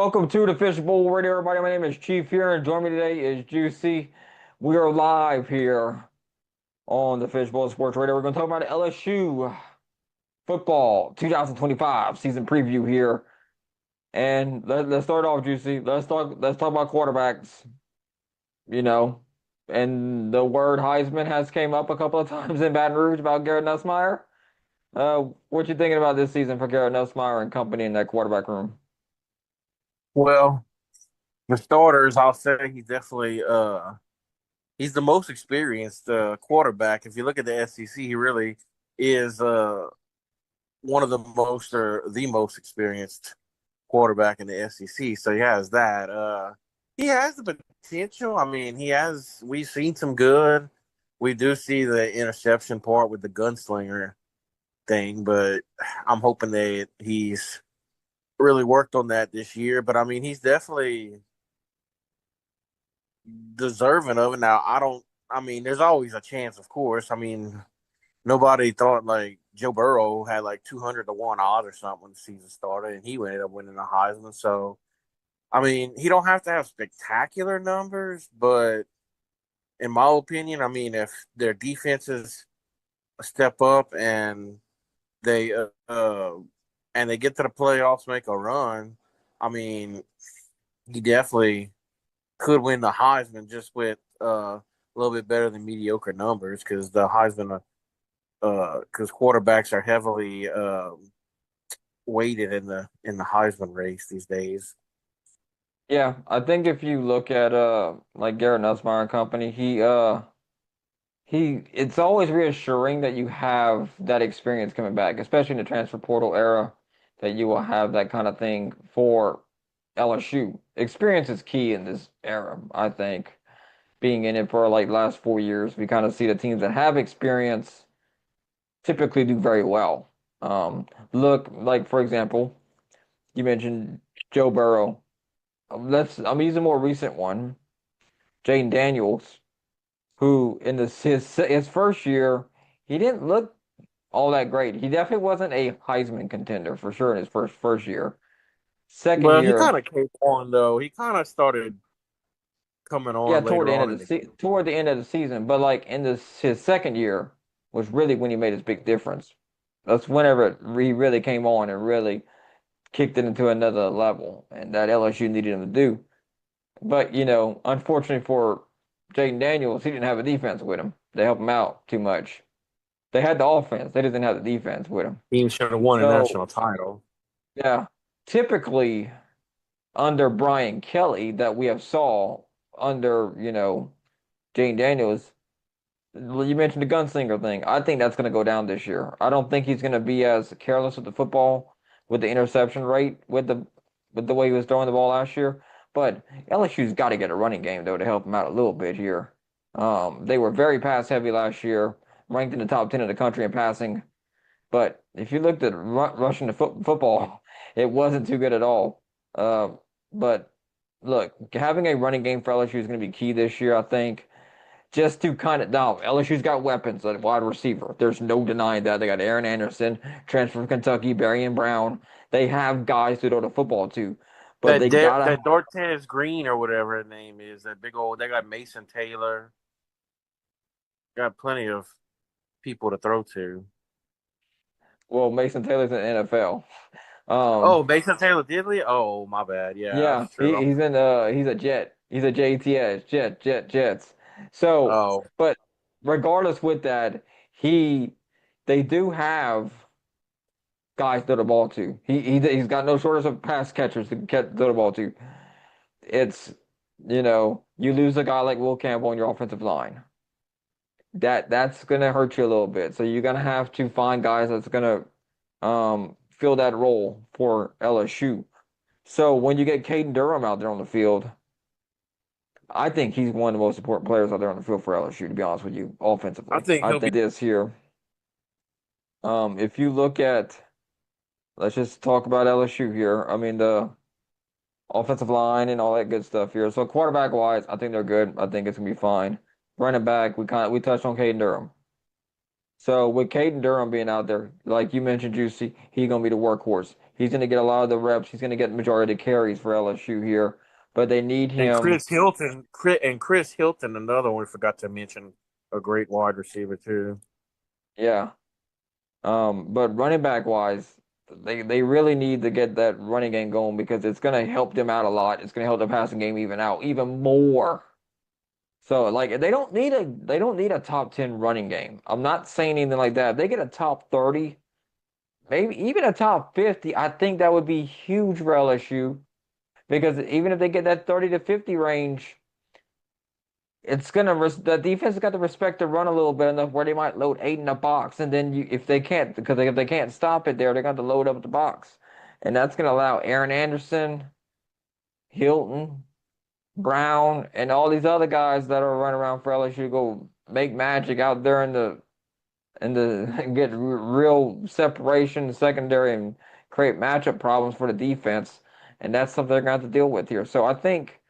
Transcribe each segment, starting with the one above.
Welcome to the Fishbowl Radio, everybody. My name is Chief here, and joining me today is Juicy. We are live here on the Fishbowl Sports Radio. We're going to talk about LSU football 2025 season preview here. And let's start off, Juicy. Let's talk about quarterbacks, you know. And the word Heisman has came up a couple of times in Baton Rouge about Garrett Nussmeier. What you thinking about this season for Garrett Nussmeier and company in that quarterback room? Well, the starters, I'll say he's the most experienced quarterback. If you look at the SEC, he really is one of the most or the most experienced quarterback in the SEC. So he has that. He has the potential. I mean, we've seen some good. We do see the interception part with the gunslinger thing, but I'm hoping that he's really worked on that this year. But I mean, he's definitely deserving of it. Now, I mean, there's always a chance, of course. I mean, nobody thought like Joe Burrow had like 200 to 1 odds or something when the season started, and he ended up winning the Heisman. So, I mean, he don't have to have spectacular numbers, but in my opinion, I mean, if their defenses step up they uh, uh and they get to the playoffs, make a run, I mean, he definitely could win the Heisman just with a little bit better than mediocre numbers because the Heisman, because quarterbacks are heavily weighted in the Heisman race these days. Yeah, I think if you look at like Garrett Nussmeier and company, he it's always reassuring that you have that experience coming back, especially in the transfer portal era, that you will have that kind of thing for LSU. Experience is key in this era, I think. Being in it for like last 4 years, we kind of see the teams that have experience typically do very well. Look, like for example, you mentioned Joe Burrow. I'm using a more recent one, Jaden Daniels, who in his first year, he didn't look all that great. He definitely wasn't a Heisman contender for sure in his first year. Second Well, he year, kind of came on though. He kind of started coming yeah, on later on in the game. toward the end of the season, but like in his second year was really when he made his big difference. That's whenever he really came on and really kicked it into another level, and that LSU needed him to do. But unfortunately for Jaden Daniels, he didn't have a defense with him. They helped him out too much. They had the offense, they didn't have the defense with him. Team should have won a So national title. yeah, typically under Brian Kelly that we have saw under Jaden Daniels. You mentioned the gunslinger thing. I think that's going to go down this year. I don't think he's going to be as careless with the football, with the interception rate, with the way he was throwing the ball last year. But LSU's got to get a running game though to help him out a little bit here. They were very pass heavy last year, ranked in the top 10 of the country in passing. But if you looked at rushing the football, it wasn't too good at all. Uh, but look, having a running game for LSU is going to be key this year, I think, just to kind of now LSU's got weapons at wide receiver. There's no denying that. They got Aaron Anderson, transfer from Kentucky, Barry Brown. They have guys to throw the football to, but they gotta. That Dortez Green or whatever his name is, that big old. They got Mason Taylor. Got plenty of people to throw to. Well, Mason Taylor's in the NFL. Oh, Mason Taylor Diddley? Oh, my bad. Yeah, Yeah, that's true. he's a Jet. He's a JTS, Jets. So, Oh, but regardless with that, he they do have guys to throw the ball to. He's got no shortage of pass catchers to throw the ball to. It's you lose a guy like Will Campbell on your offensive line. That's gonna hurt you a little bit. So you're gonna have to find guys that's gonna fill that role for LSU. So when you get Caden Durham out there on the field, I think he's one of the most important players out there on the field for LSU, to be honest with you, I offensively. think I he'll be. think this here, if you look at, let's just talk about LSU here. I mean, the offensive line and all that good stuff here. So quarterback wise, I think they're good. I think it's gonna be fine. Running back, we touched on Caden Durham. So with Caden Durham being out there, like you mentioned, Juicy, he's gonna be the workhorse. He's gonna get a lot of the reps. He's gonna get the majority of the carries for LSU here. But they need And him. Chris Hilton, another one we forgot to mention, a great wide receiver too. Yeah. But running back wise, they really need to get that running game going because it's gonna help them out a lot. It's gonna help the passing game even out even more. So like they don't need a top 10 running game. I'm not saying anything like that. If they get a top 30, maybe even a top 50, I think that would be huge for LSU because even if they get that 30 to 50 range, it's gonna the defense has got to respect the run a little bit enough where they might load eight in the box, and then if they can't, because if they can't stop it there, they're going to load up the box, and that's going to allow Aaron Anderson, Hilton, Brown, and all these other guys that are running around for LSU to go make magic out there in the get real separation secondary and create matchup problems for the defense, and that's something they're going to have to deal with here. So I think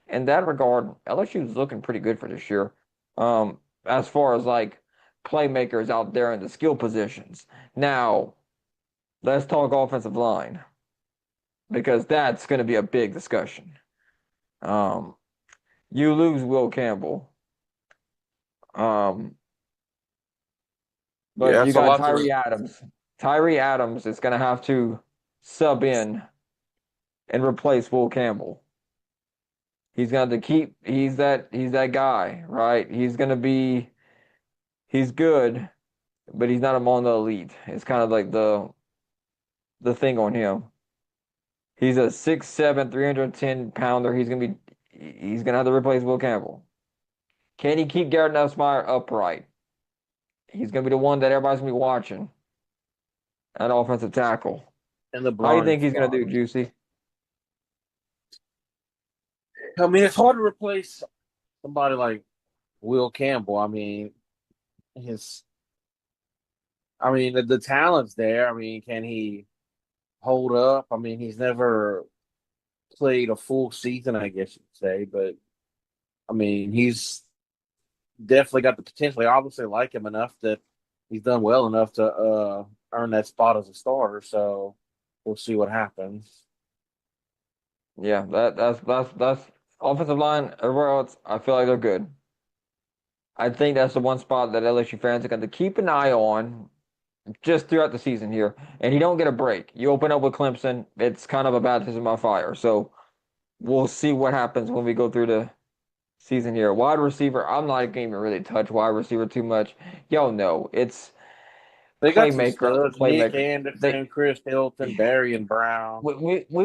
in that regard, LSU is looking pretty good for this year. As far as like playmakers out there in the skill positions. Now, let's talk offensive line because that's going to be a big discussion. Um, you lose Will Campbell, um, but Yeah, you it's a got lot Tyree to. Adams. Tyree Adams is going to have to sub in and replace Will Campbell. He's going to keep. He's that guy, right? He's good, but he's not among the elite. It's kind of like the thing on him. He's a 6'7", 310 pounder. He's gonna have to replace Will Campbell. Can he keep Garrett Nussmeier upright? He's gonna be the one that everybody's gonna be watching at offensive tackle. In the How do you blind think he's gonna spot. do, Juicy? I mean, it's hard to replace somebody like Will Campbell. His, the talent's there. I mean, can he hold up? I mean, he's never played a full season, I guess you'd say, but I mean, he's definitely got the potential. I obviously like him enough that he's done well enough to earn that spot as a starter. So we'll see what happens. Yeah, that's offensive line. Everywhere else, I feel like they're good. I think that's the one spot that LSU fans are going to keep an eye on just throughout the season here. And he don't get a break. You open up with Clemson, it's kind of a baptism by fire. So we'll see what happens when we go through the season here. Wide receiver, I'm not going to even really touch wide receiver too much. Y'all know it's They got some playmaker after studs: Nick playmaker. Anderson, Chris Hilton, Darian Brown.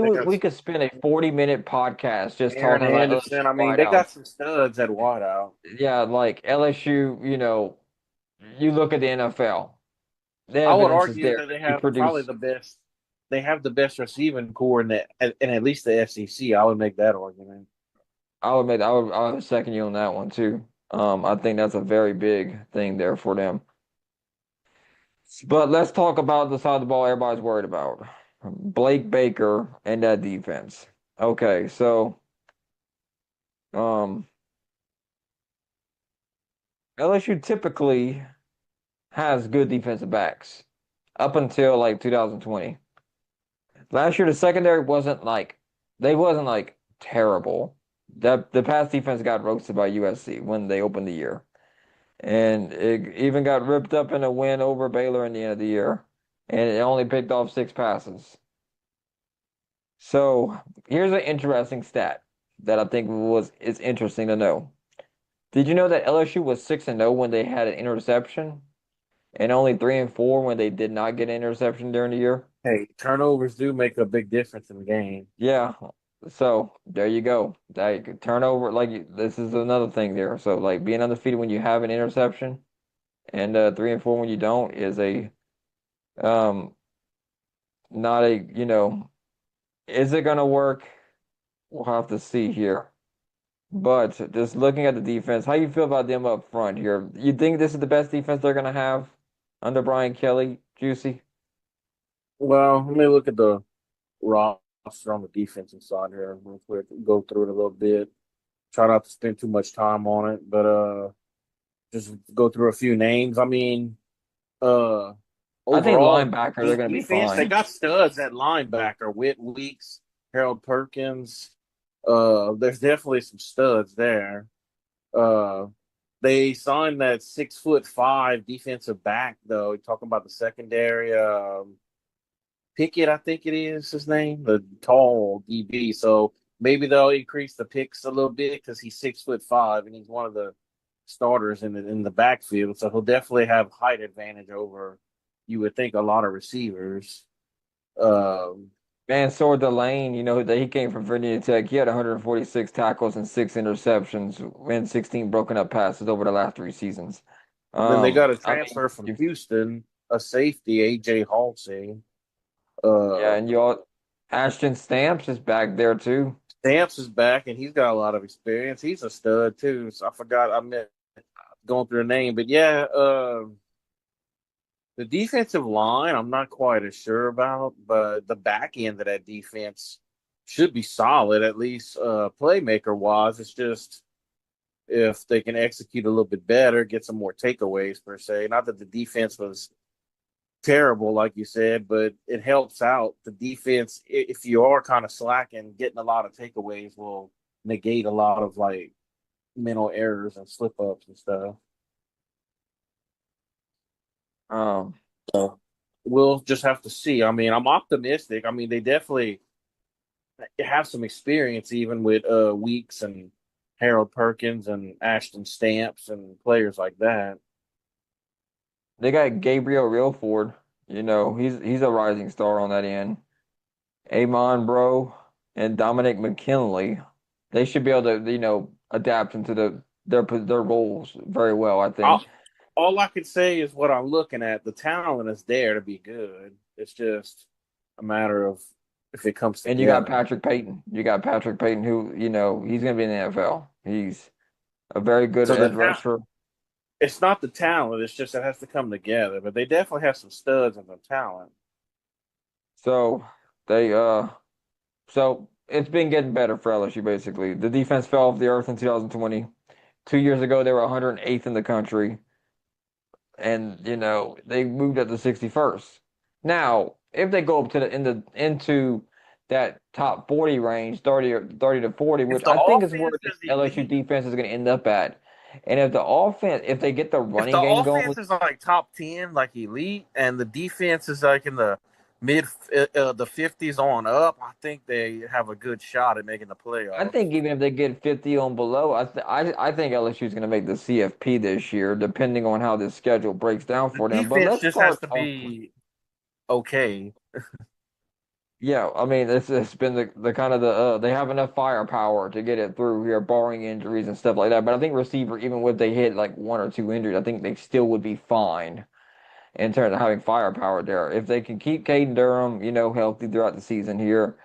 They got We could spend a 40-minute podcast just Aaron talking about LSU Anderson. I mean, they got wideouts. some studs at wideout. Yeah, like LSU, you look at the NFL, the I would evidence is argue there. that they They have probably produce. the best. They have the best receiving core in at least the SEC. I would make that argument. I would second you on that one too. I think that's a very big thing there for them. But let's talk about the side of the ball everybody's worried about. Blake Baker and that defense. Okay, so um LSU typically has good defensive backs up until like 2020. Last year the secondary wasn't like terrible. The pass defense got roasted by USC when they opened the year. And it even got ripped up in a win over Baylor in the end of the year. And it only picked off six passes. So here's an interesting stat that I think is interesting to know. Did you know that LSU was 6-0 when they had an interception and only 3-4 when they did not get an interception during the year? Hey, turnovers do make a big difference in the game. Yeah. So there you go. That turnover, this is another thing there. So like being undefeated when you have an interception and 3-4 when you don't is a um not a is it gonna work? We'll have to see here. But just looking at the defense, how you feel about them up front here? You think this is the best defense they're gonna have under Brian Kelly, Juicy? Well, let me look at the roster on the defensive side here real quick. Go through it a little bit. Try not to spend too much time on it, but just go through a few names. I mean, Uh, I think Overall, linebacker they're going to be defense, they fine. got studs at linebacker. Whit Weeks, Harold Perkins. There's definitely some studs there. Uh, they signed that 6'5" defensive back though. Talking about the secondary, Pickett, I think it is his name, the tall DB. So maybe they'll increase the picks a little bit because he's 6'5" and he's one of the starters in the backfield. So he'll definitely have height advantage over, you would think, a lot of receivers. Um, Man, Sword the Lane, that he came from Virginia Tech. He had 146 tackles and 6 interceptions and 16 broken up passes over the last 3 seasons. then they got a I mean, transfer from Houston, a safety, AJ Halsey. Uh, yeah, and you all, Ashton Stamps is back there too. Stamps is back and he's got a lot of experience. He's a stud too. So I forgot I meant going through the name, but yeah, the defensive line, I'm not quite as sure about, but the back end of that defense should be solid, at least playmaker wise. It's just if they can execute a little bit better, get some more takeaways per se. Not that the defense was terrible, like you said, but it helps out the defense. If you are kind of slacking, getting a lot of takeaways will negate a lot of like mental errors and slip ups and stuff. Um, So we'll just have to see. I mean, I'm optimistic. I mean, they definitely have some experience, even with Weeks and Harold Perkins and Ashton Stamps and players like that. they got Gabriel Realford. He's a rising star on that end. Amon Bro and Dominic McKinley. They should be able to, adapt into their roles very well, I All, think. all I could say is what I'm looking at. The talent is there to be good. It's just a matter of if it comes And you got together. Patrick Payton. You got Patrick Payton, who, he's going to be in the NFL. He's a very good So the edge ta- rusher. it's not the talent. It's just it has to come together. But they definitely have some studs and some talent. So they so it's been getting better for LSU basically. The defense fell off the earth in 2020. 2 years ago they were 108th in the country, and they moved up to 61st. Now, if they go up to the into that top 40 range, 30 to 40, If which the I think is where offense the is LSU elite, defense is going to end up at. And if they get the if running the game going, offense is like top 10, like elite, and the defense is like in the mid the 50s on up, I think they have a good shot at making the I playoffs. think even if they get 50 on below, I think LSU is going to make the CFP this year, depending on how this schedule breaks down The for them. But defense let's just has start to off. be okay. Yeah, I mean it's been the kind of the they have enough firepower to get it through here, barring injuries and stuff like that. But I think receiver, even if they hit like one or two injuries, I think they still would be fine in terms of having firepower there. If they can keep Caden Durham, healthy throughout the season here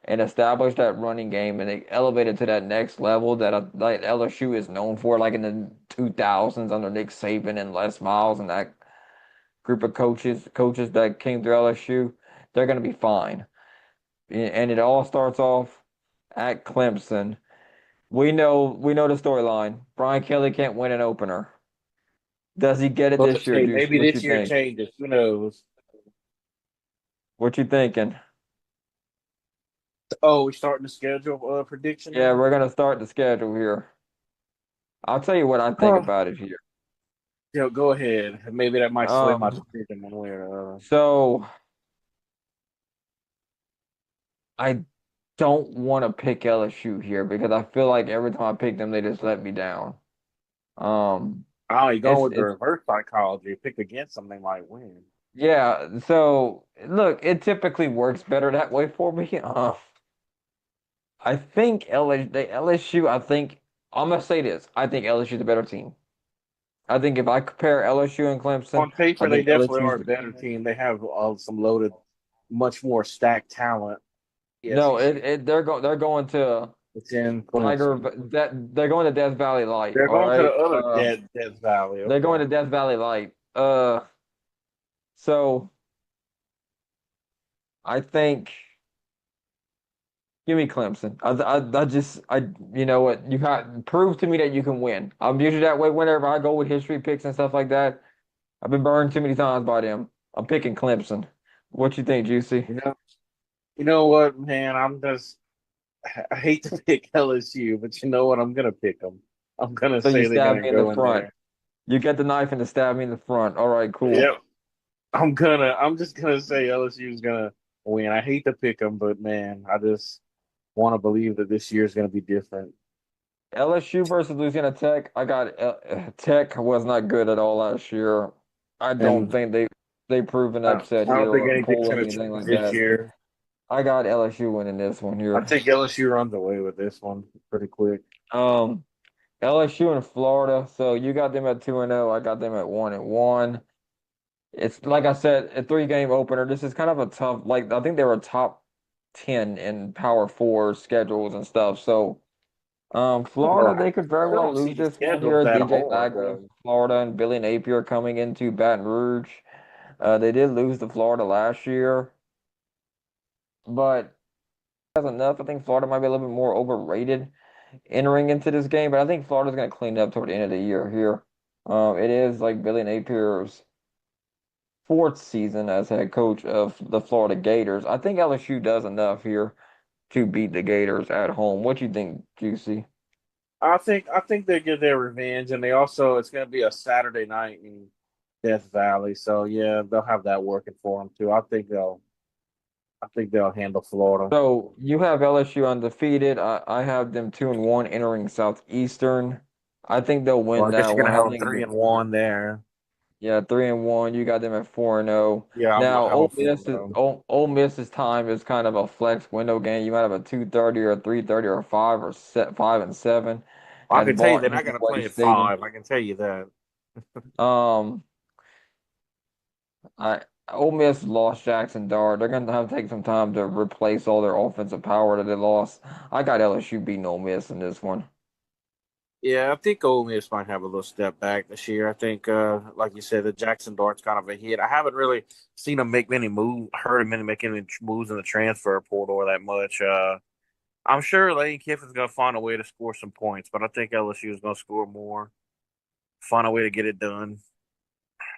and establish that running game and they elevate it to that next level that like LSU is known for, like in the 2000s under Nick Saban and Les Miles and that group of coaches that came through LSU, they're going to be fine. And it all starts off at Clemson. We know the storyline. Brian Kelly can't win an opener. Does he get it But this year, hey, Juicy? maybe What you this year think? changes. Who knows? What you thinking? Oh, we're starting to schedule a prediction Yeah, now. we're gonna start the schedule here. I'll tell you what I think Oh, about it here. go ahead. Maybe that might sway my Um, decision one way or the other. so I don't want to pick LSU here because I feel like every time I pick them, they just let me down. Um, Oh, you're going it's with the it's reverse psychology. Pick against them, they might win. yeah. So look, it typically works better that way for me. I think LSU. I think I'm gonna say this. I think LSU is a better team. I think if I compare LSU and Clemson, On I paper, they think definitely LSU are is a better team. They have some loaded, much more stacked talent. The no. SEC. They're going to It's in Tiger Clemson. they're going to Death Valley Light. They're All going to the right. other Death Valley. They're going Okay. to Death Valley Light. So I think give me Clemson. I just you know what prove to me that you can win. I'm usually that way whenever I go with history picks and stuff like that. I've been burned too many times by them. I'm picking Clemson. What you think, Juicy? You know, you know what, man? I hate to pick LSU, but you know what? I'm gonna pick them. I'm gonna So you say they're stab gonna me in the go in front. there. You get the knife and the stab me in the front. All right, cool. Yep. I'm just gonna say LSU is gonna win. I hate to pick them, but man, I just want to believe that this year is gonna be different. LSU versus Louisiana Tech. I got Tech was not good at all last year. I don't And think they prove an I upset don't here think or anything's pull gonna anything change like this that. year. I got LSU winning this one I here. think LSU runs away with this one pretty quick. Um, LSU in Florida. So you got them at 2-0. I got them at 1-1. It's like I said, a three-game opener. This is kind of a tough, like I think they were top 10 in Power Four schedules and stuff. So Florida, I they could very still well don't see lose the this one schedules here. that DJ hard Wagner, though. Florida, and Billy Napier coming into Baton Rouge. They did lose to Florida last year, but that's enough. I think Florida might be a little bit more overrated entering into this game, but I think Florida's going to clean up toward the end of the year here. It is like Billy Napier's fourth season as head coach of the Florida Gators. I think LSU does enough here to beat the Gators at home. What you think, Juicy? I think they get their revenge, and they also it's going to be a Saturday night in Death Valley, so yeah, they'll have that working for them too. I think they'll handle Florida. So you have LSU undefeated. I have them 2-1 entering Southeastern. I think they'll Well, win I guess that you're going one. to I have them think three and one there. yeah, 3-1. You got them at 4-0. Yeah, I'm gonna Now have them 4-0. Ole Miss's time is kind of a flex window game. You might have a 2:30 or a 3:30 or a 5 and 7 I at can tell you they're Vaughton not going to Hemingway play at Stadium. 5. I can tell you that. Um, I Ole Miss lost Jackson Dart. They're gonna have to take some time to replace all their offensive power that they lost. I got LSU beating Ole Miss in this one. Yeah, I think Ole Miss might have a little step back this year. I think, like you said, the Jackson Dart's kind of a hit. I haven't really seen him make many moves, heard him make any moves in the transfer portal that much. I'm sure Lane Kiffin's going to find a way to score some points, but I think LSU is going to score more, find a way to get it done.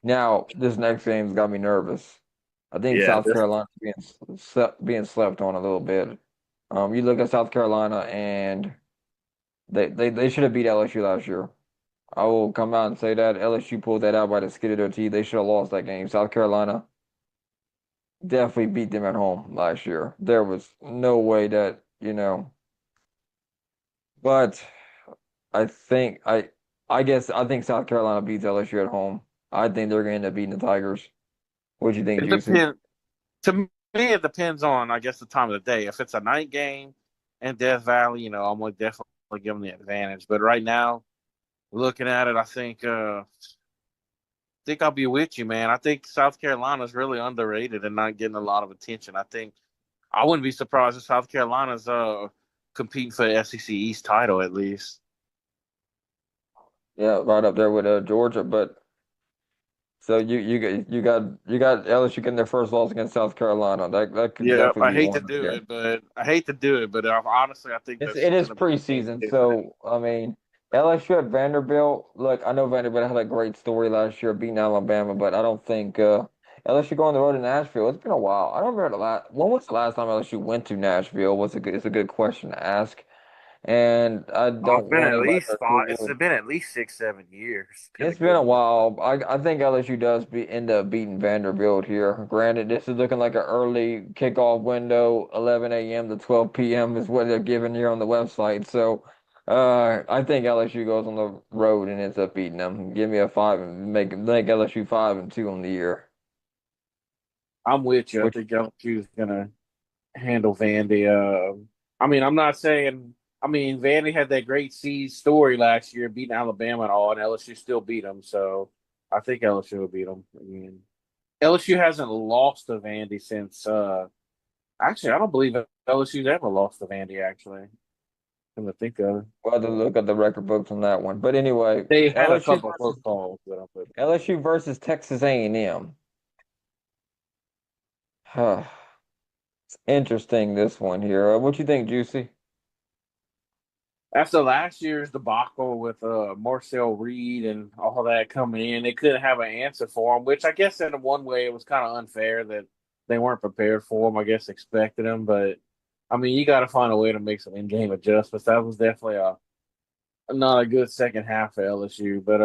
Now, this next game's got me nervous. I think Yeah, South Carolina's being slept on a little bit. You look at South Carolina and they should have beat LSU last year. I will come out and say that LSU pulled that out by the skin of their teeth. They should have lost that game. South Carolina definitely beat them at home last year. There was no way that, but I think I think South Carolina beats LSU at home. I think they're going to end up beating the Tigers. What do you think, it Juicy? depends. To me, it depends on, I guess, the time of the day. If it's a night game in Death Valley, I'm going to definitely give them the advantage. But right now, looking at it, I think I'll be with you, man. I think South Carolina's really underrated and not getting a lot of attention. I wouldn't be surprised if South Carolina's competing for the SEC East title at least. Yeah, right up there with Georgia. But so you got LSU getting their first loss against South Carolina. That could Yeah, definitely be one. Yeah, I hate to do it, but honestly, I think it that's is going to be the case preseason, different. so I mean LSU at Vanderbilt. Look, I know Vanderbilt had a great story last year beating Alabama, but I don't think LSU going on the road to Nashville. It's been a while. I don't remember the last. When was the last time LSU went to Nashville? It's a good question to ask, and I Oh, don't want anybody to it's accuse. been at least 6, 7 years. It's been a It's been good a minute. while. I think LSU does end up beating Vanderbilt here. Granted, this is looking like an early kickoff window, 11 a.m. to 12 p.m. is what they're giving here on the website. So, I think LSU goes on the road and ends up beating them. Give me a five and make LSU 5-2 on the year. I'm with you. I Which think LSU's going to handle Vandy. I'm not saying. Vandy had that great seed story last year, beating Alabama and all, and LSU still beat them. So I think LSU will beat them. LSU hasn't lost to Vandy since. Actually, I don't believe LSU's ever lost to Vandy. Actually, come to think of it, we'll have to look at the record books on that one. But anyway, they had a LSU couple of close calls. But LSU versus Texas A&M. It's interesting this one here. What you think, Juicy? After last year's debacle with Marcel Reed and all that coming in, they couldn't have an answer for him. Which I guess in one way it was kind of unfair that they weren't prepared for him. I guess expected him, but I mean you got to find a way to make some in-game adjustments. That was definitely a not a good second half for LSU, but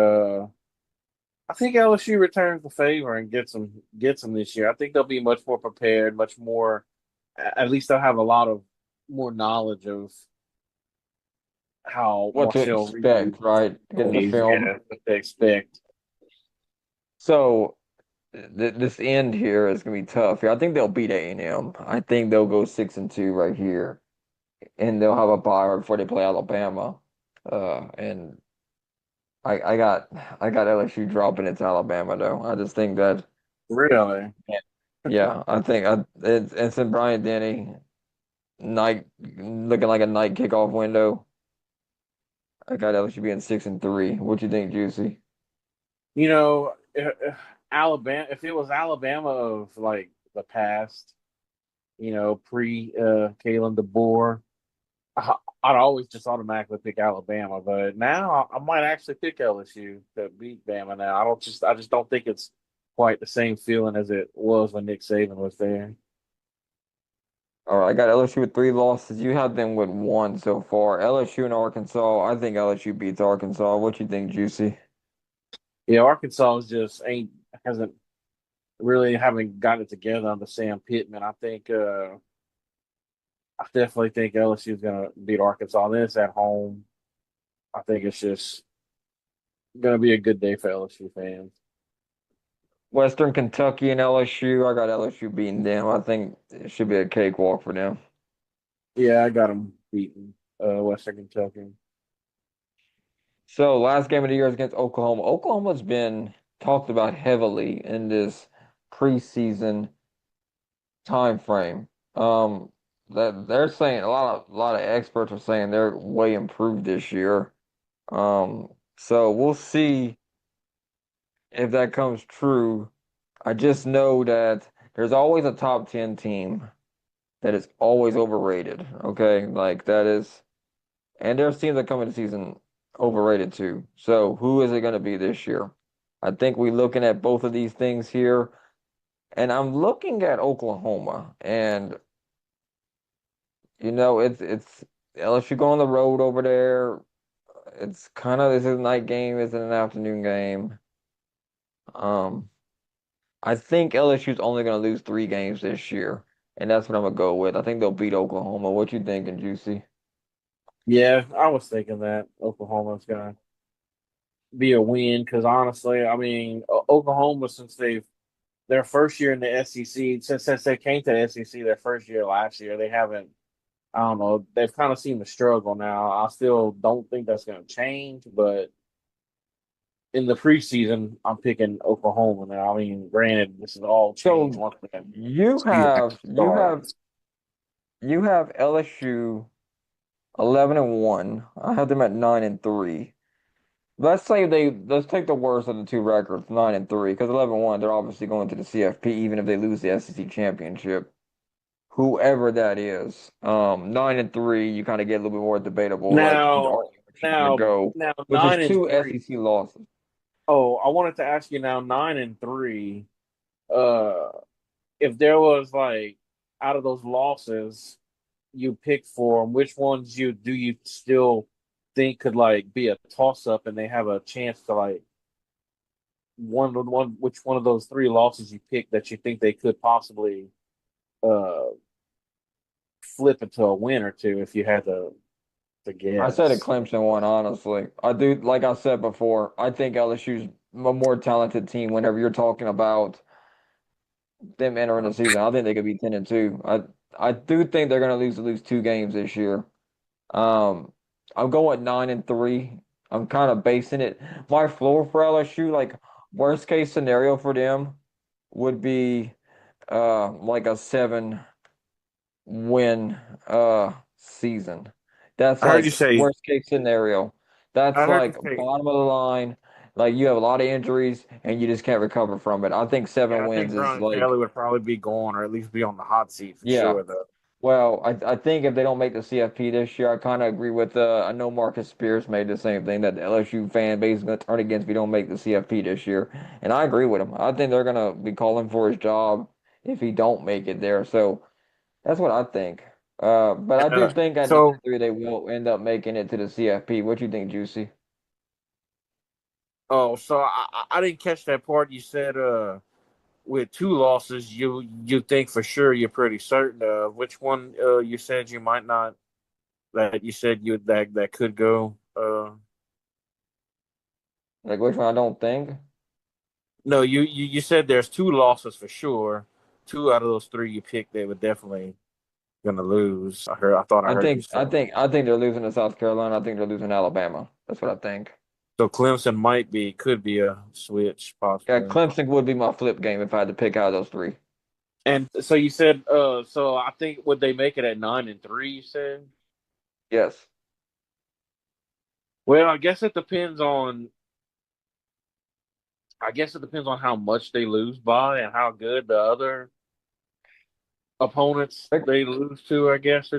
I think LSU returns the favor and gets them this year. I think they'll be much more prepared, much more. At least they'll have a lot of more knowledge of how What to Marcel Reed expect, right? Getting the plays. film. Yeah, what they expect. So this end here is gonna be tough. Here, I think they'll beat A&M. I think they'll go 6-2 right here, and they'll have a bye right before they play Alabama. And I got LSU dropping it to Alabama though. I just think that Really, yeah, I think it's in Bryant Denny night looking like a night kickoff window. I got LSU being 6-3. What you think, Juicy? you know, Alabama. If it was Alabama of like the past, pre Kalen DeBoer, I, I'd always just automatically pick Alabama. But now I might actually pick LSU to beat Bama. Now I just don't think it's quite the same feeling as it was when Nick Saban was there. All right, I got LSU with 3 losses. You have them with 1 so far. LSU and Arkansas. I think LSU beats Arkansas. What you think, Juicy? Yeah, Arkansas is just ain't hasn't really haven't gotten it together under Sam Pittman. I definitely think LSU is going to beat Arkansas. Then it's at home. I think it's just going to be a good day for LSU fans. Western Kentucky and LSU. I got LSU beating them. I think it should be a cakewalk for them. Yeah, I got them beating Western Kentucky. So last game of the year is against Oklahoma. Oklahoma's been talked about heavily in this preseason time frame. That they're saying a lot of experts are saying they're way improved this year. So we'll see if that comes true. I just know that there's always a top 10 team that is always overrated. Okay, like that is, and there's teams that come into the season overrated too. So who is it going to be this year? I think we're looking at both of these things here, and I'm looking at Oklahoma, and it's LSU go on the road over there. It's kind of this is a night game, it's an afternoon game. Um, I think LSU's only going to lose 3 games this year, and that's what I'm gonna go with. I think they'll beat Oklahoma. What you thinking, Juicy? Yeah, I was thinking that Oklahoma's going to be a win because honestly, I mean, Oklahoma since their first year in the SEC, since they came to the SEC their first year last year, they haven't. I don't know. They've kind of seemed to struggle now. I still don't think that's going to change, but in the preseason, I'm picking Oklahoma now. I mean, granted, this is all changed So once that you season have actually starts. you have LSU 11-1. I have them at 9-3. Let's take the worst of the 2 records, 9-3, because 11-1, they're obviously going to the CFP even if they lose the SEC championship. Whoever that is. 9-3, you kind of get a little bit more debatable, like you Now, argue which you're gonna go, now, which is nine and two three. SEC losses. Oh, I wanted to ask you now, 9-3. Uh, if there was like out of those losses you picked for them, which ones you still think could like be a toss up and they have a chance to like which one of those three losses you picked that you think they could possibly uh flip into a win or two if you had to I said a guess. Clemson one, honestly. I do, like I said before, I think LSU's a more talented team whenever you're talking about them entering the season. I think they could be 10-2. I do think they're gonna lose at least 2 games this year. Um, I'm going 9-3. I'm kind of basing it. My floor for LSU, like worst case scenario for them would be like a 7-win season. That's I heard you like say worst case scenario. That's I heard you like say bottom of the line. Like you have a lot of injuries and you just can't recover from it. I think seven yeah, I wins think is Brian like Kelly would probably be gone or at least be on the hot seat for yeah. sure though. Well, I think if they don't make the CFP this year, I kind of agree with I know Marcus Spears made the same thing that the LSU fan base is going to turn against if we don't make the CFP this year, and I agree with him. I think they're going to be calling for his job if he don't make it there. So that's what I think. But I do Uh, think at 9 so, and 3 they will end up making it to the CFP. What you think, Juicy? I didn't catch that part. You said with two losses, you think for sure you're pretty certain of which one you said you might not that you said you that could go. Like which one I don't think. No, you said there's two losses for sure. Two out of those three you picked, they were definitely gonna lose. I thought I I heard you think say. I think I think they're losing to South Carolina. I think they're losing to Alabama. That's what I think. So Clemson could be a switch Yeah, possibly. Clemson would be my flip game if I had to pick out of those three. And so you said, so I think would they make it at 9-3? You said. Yes. Well, I guess it depends on how much they lose by and how good the other opponents they lose to. I guess